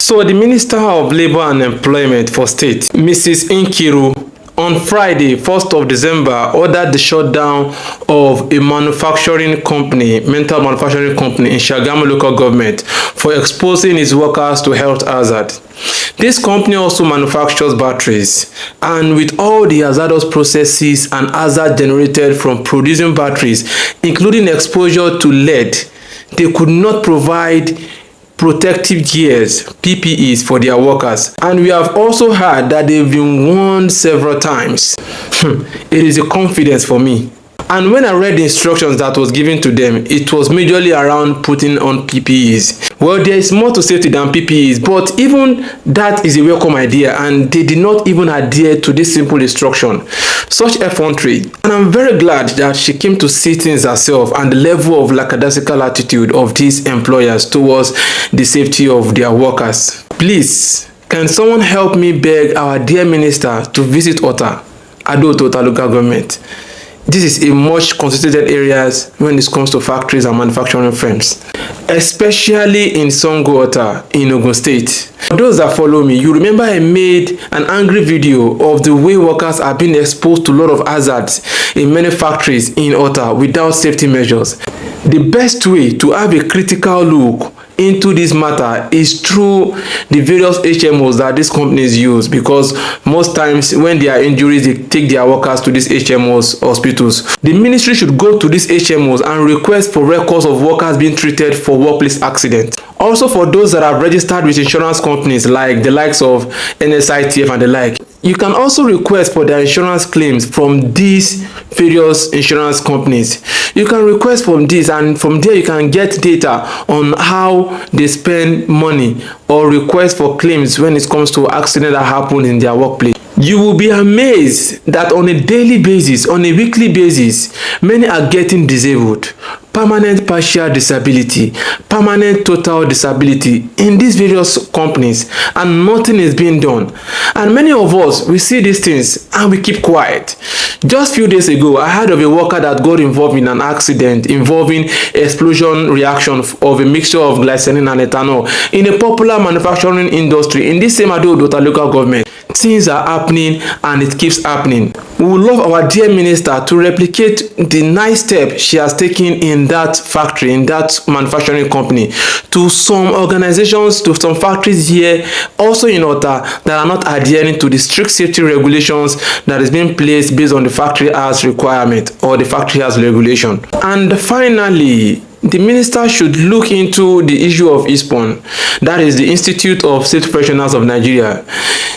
So the Minister of Labour and Employment for State, Mrs. Nkiru, on Friday, 1st of December, ordered the shutdown of a manufacturing company, mental manufacturing company in Shagamu local government for exposing its workers to health hazard. This company also manufactures batteries, and with all the hazardous processes and hazard generated from producing batteries, including exposure to lead, they could not provide protective gears, PPEs, for their workers. And we have also heard that they've been warned several times. It is a confidence for me. And when I read the instructions that was given to them, it was majorly around putting on PPEs. Well, there is more to safety than PPEs, but even that is a welcome idea, and they did not even adhere to this simple instruction. Such effrontery, and I'm very glad that she came to see things herself and the level of lackadaisical attitude of these employers towards the safety of their workers. Please, can someone help me beg our dear minister to visit Ota, Ado-Ota local government? This is a much concentrated areas when it comes to factories and manufacturing firms, especially in Sango Ota in Ogun State. For those that follow me, you remember I made an angry video of the way workers are being exposed to a lot of hazards in many factories in Ota without safety measures. The best way to have a critical look into this matter is through the various HMOs that these companies use, because most times when there are injuries, they take their workers to these HMOs hospitals. The ministry should go to these HMOs and request for records of workers being treated for workplace accidents. Also, for those that are registered with insurance companies like the likes of NSITF and the like, you can also request for their insurance claims from these various insurance companies. You can request from this, and from there you can get data on how they spend money or request for claims when it comes to accidents that happen in their workplace. You will be amazed that on a daily basis, on a weekly basis, many are getting disabled. Permanent partial disability, permanent total disability in these various companies, and nothing is being done. And many of us, we see these things and we keep quiet. Just a few days ago, I heard of a worker that got involved in an accident involving explosion reaction of a mixture of glycerin and ethanol in a popular manufacturing industry in this same Ado-Ota local government. Things are happening and it keeps happening. We would love our dear minister to replicate the nice step she has taken in that factory, in that manufacturing company, to some organizations, to some factories here, also in Ota, that are not adhering to the strict safety regulations that is being placed based on the Factory Act's requirement or the Factory Act's regulation. And finally, the minister should look into the issue of ISPON, that is the Institute of Safety Professionals of Nigeria.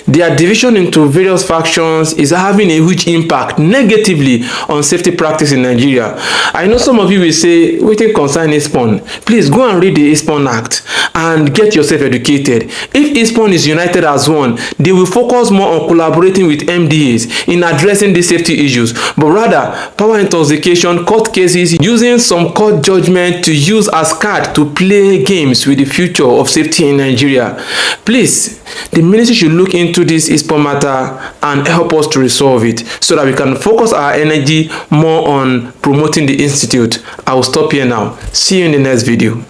Their division into various factions is having a huge impact negatively on safety practice in Nigeria. I know some of you will say, waiting concern ISPON. Please go and read the ISPON Act and get yourself educated. If ISPON is united as one, they will focus more on collaborating with MDAs in addressing these safety issues, but rather power intoxication, court cases, using some court judgment to use as card to play games with the future of safety in Nigeria. Please, the ministry should look into this ISPON matter and help us to resolve it so that we can focus our energy more on promoting the institute. I will stop here now. See you in the next video.